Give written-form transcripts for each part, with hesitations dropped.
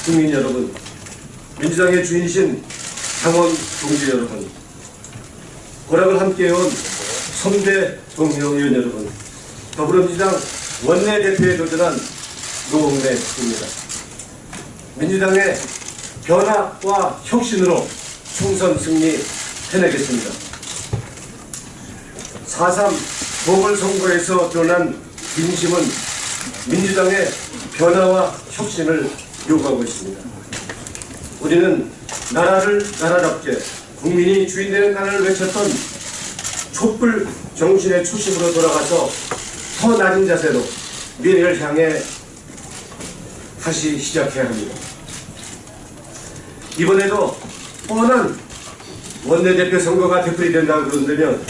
국민 여러분, 민주당의 주인이신 당원 동지 여러분, 고락을 함께해온 선대 동료 의원 여러분, 더불어민주당 원내대표에 도전한 노웅래입니다. 민주당의 변화와 혁신으로 총선 승리 해내겠습니다. 4.3 보궐선거에서 드러난 민심은 민주당의 변화와 혁신을 요구하고 있습니다. 우리는 나라를 나라답게 국민이 주인되는 나라를 외쳤던 촛불 정신의 초심으로 돌아가서 더 낮은 자세로 미래를 향해 다시 시작해야 합니다. 이번에도 뻔한 원내대표 선거가 되풀이된다고 그런다면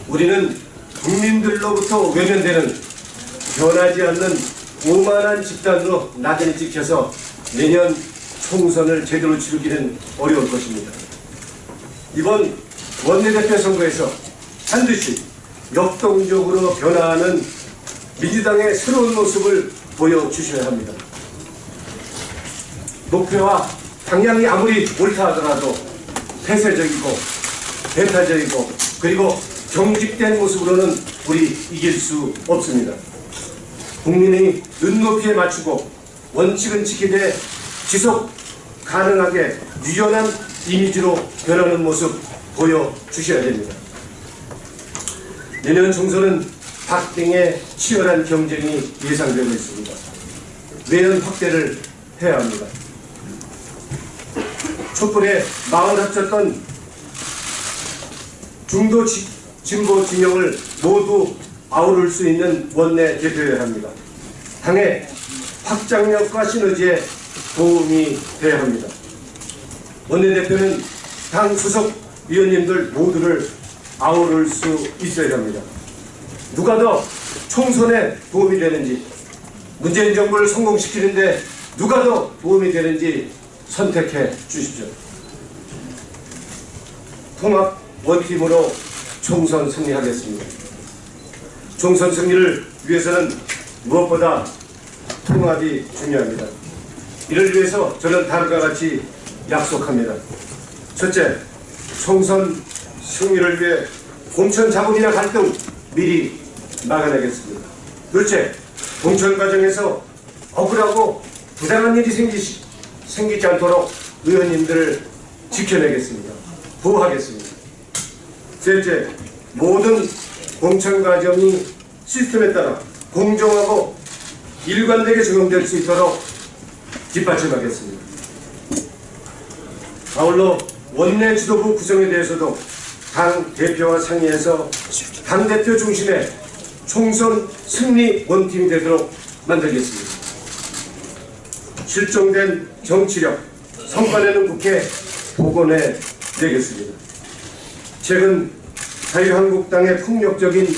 우리는 국민들로부터 외면되는 변하지 않는 오만한 집단으로 나란히 찍혀서 내년 총선을 제대로 치르기는 어려울 것입니다. 이번 원내대표 선거에서 반드시 역동적으로 변화하는 민주당의 새로운 모습을 보여주셔야 합니다. 목표와 방향이 아무리 옳다 하더라도 폐쇄적이고 배타적이고 그리고 경직된 모습으로는 우리 이길 수 없습니다. 국민의 눈높이에 맞추고 원칙은 지키되 지속 가능하게 유연한 이미지로 변하는 모습 보여주셔야 됩니다. 내년 총선은 박빙의 치열한 경쟁이 예상되고 있습니다. 외연 확대를 해야 합니다. 촛불에 마음을 합쳤던 중도 진보 진영을 모두 아우를 수 있는 원내대표여야 합니다. 당의 확장력과 시너지에 도움이 돼야 합니다. 원내대표는 당 수석 위원님들 모두를 아우를 수 있어야 합니다. 누가 더 총선에 도움이 되는지, 문재인 정부를 성공시키는데 누가 더 도움이 되는지 선택해 주십시오. 통합 원팀으로 총선 승리하겠습니다. 총선 승리를 위해서는 무엇보다 통합이 중요합니다. 이를 위해서 저는 다음과 같이 약속합니다. 첫째, 총선 승리를 위해 공천 자금이나 갈등 미리 막아내겠습니다. 둘째, 공천 과정에서 억울하고 부당한 일이 생기지 않도록 의원님들을 지켜내겠습니다. 보호하겠습니다. 셋째, 모든 공천 과정이 시스템에 따라 공정하고 일관되게 적용될 수 있도록 뒷받침하겠습니다. 아울러 원내 지도부 구성에 대해서도 당 대표와 상의해서 당 대표 중심의 총선 승리 원팀이 되도록 만들겠습니다. 실종된 정치력, 성과내는 국회 복원해 내겠습니다. 최근 자유한국당의 폭력적인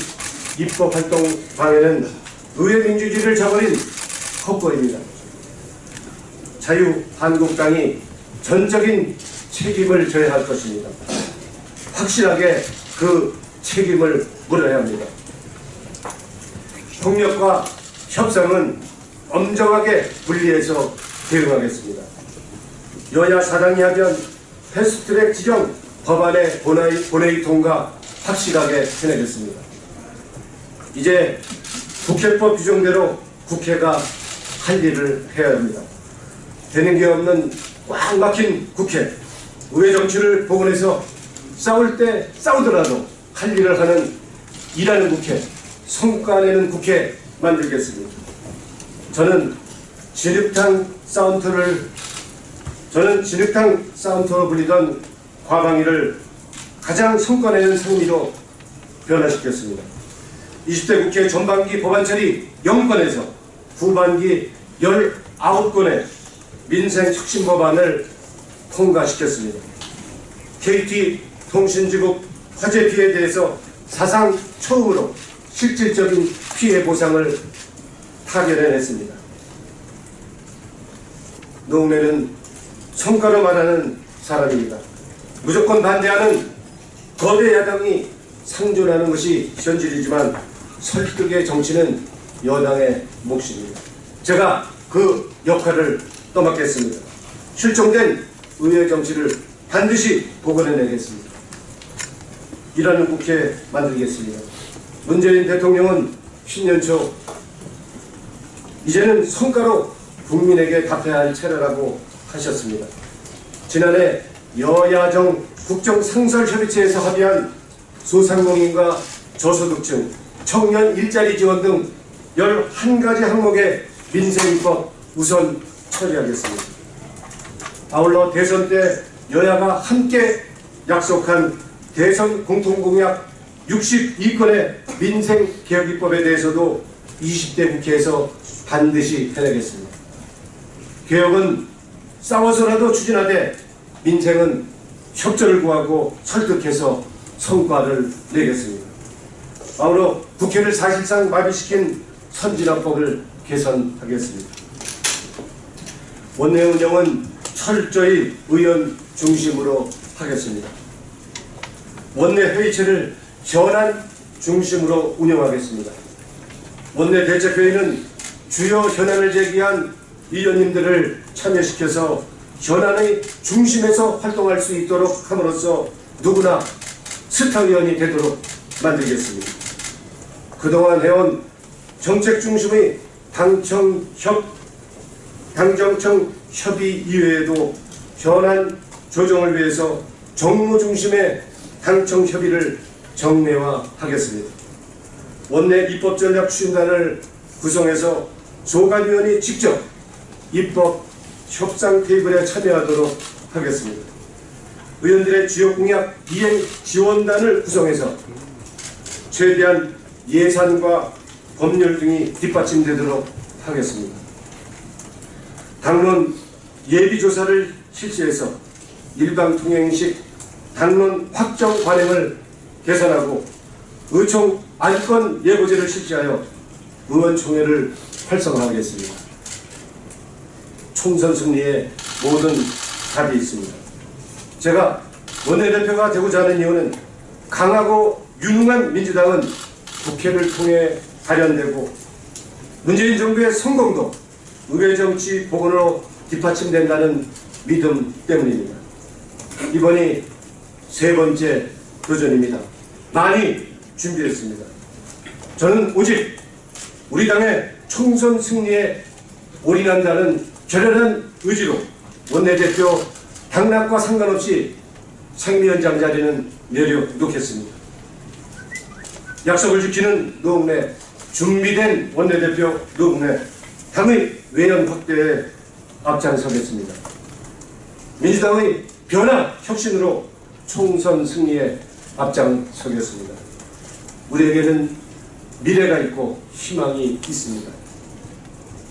입법활동 방해는 의회 민주주의를 저버린 헛거입니다. 자유한국당이 전적인 책임을 져야 할 것입니다. 확실하게 그 책임을 물어야 합니다. 폭력과 협상은 엄정하게 분리해서 대응하겠습니다. 여야 사당이 하면 패스트트랙 지정 법안의 본회의 통과 확실하게 해내겠습니다. 이제 국회법 규정대로 국회가 할 일을 해야 합니다. 되는 게 없는 꽉 막힌 국회, 의회 정치를 복원해서 싸울 때 싸우더라도 할 일을 하는 일하는 국회, 성과내는 국회 만들겠습니다. 저는 진흙탕 사운터로 불리던 과방위를 가장 성과내는 상미로 변화시켰습니다. 20대 국회 전반기 법안 처리 0건에서 후반기 19건의 민생 혁신 법안을 통과시켰습니다. KT 통신지국 화재 피해에 대해서 사상 처음으로 실질적인 피해 보상을 타결해냈습니다. 노웅래는 성과로 말하는 사람입니다. 무조건 반대하는 거대 야당이 상존하는 것이 현실이지만 설득의 정치는 여당의 몫입니다. 제가 그 역할을 떠맡겠습니다. 실종된 의회 정치를 반드시 복원해내겠습니다. 일하는 국회 만들겠습니다. 문재인 대통령은 신년 초 이제는 성과로 국민에게 답해야 할 차례라고 하셨습니다. 지난해 여야정 국정상설협의체에서 합의한 소상공인과 저소득층, 청년 일자리 지원 등 11가지 항목의 민생입법 우선 처리하겠습니다. 아울러 대선 때 여야가 함께 약속한 대선 공통공약 62건의 민생개혁입법에 대해서도 20대 국회에서 반드시 해내겠습니다. 개혁은 싸워서라도 추진하되 민생은 협조를 구하고 설득해서 성과를 내겠습니다. 아울러 국회를 사실상 마비시킨 선진화법을 개선하겠습니다. 원내 운영은 철저히 의원 중심으로 하겠습니다. 원내 회의체를 현안 중심으로 운영하겠습니다. 원내 대책회의는 주요 현안을 제기한 의원님들을 참여시켜서 현안의 중심에서 활동할 수 있도록 함으로써 누구나 스타 의원이 되도록 만들겠습니다. 그동안 해온 정책 중심의 당정청 협의 이외에도 현안 조정을 위해서 정무 중심의 당청 협의를 정례화하겠습니다. 원내 입법전략 추진단을 구성해서 소관위원이 직접 입법 협상 테이블에 참여하도록 하겠습니다. 의원들의 지역공약 이행 지원단을 구성해서 최대한 예산과 법률 등이 뒷받침되도록 하겠습니다. 당론 예비조사를 실시해서 일방통행식 당론 확정 관행을 개선하고 의총 안건 예고제를 실시하여 의원총회를 활성화하겠습니다. 총선 승리에 모든 답이 있습니다. 제가 원내대표가 되고자 하는 이유는 강하고 유능한 민주당은 국회를 통해 발현되고 문재인 정부의 성공도 의회 정치 복원으로 뒷받침된다는 믿음 때문입니다. 이번이 세 번째 도전입니다. 많이 준비했습니다. 저는 오직 우리 당의 총선 승리에 올인한다는 결연한 의지로 원내대표 당락과 상관없이 상임위원장 자리는 내려놓겠습니다. 약속을 지키는 노웅래, 준비된 원내대표 노웅래, 당의 외연 확대에 앞장서겠습니다. 민주당의 변화 혁신으로 총선 승리에 앞장서겠습니다. 우리에게는 미래가 있고 희망이 있습니다.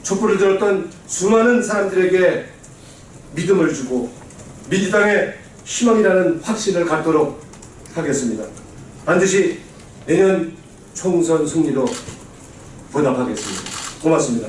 촛불을 들었던 수많은 사람들에게 믿음을 주고 민주당의 희망이라는 확신을 갖도록 하겠습니다. 반드시 내년 총선 승리로 보답하겠습니다. 고맙습니다.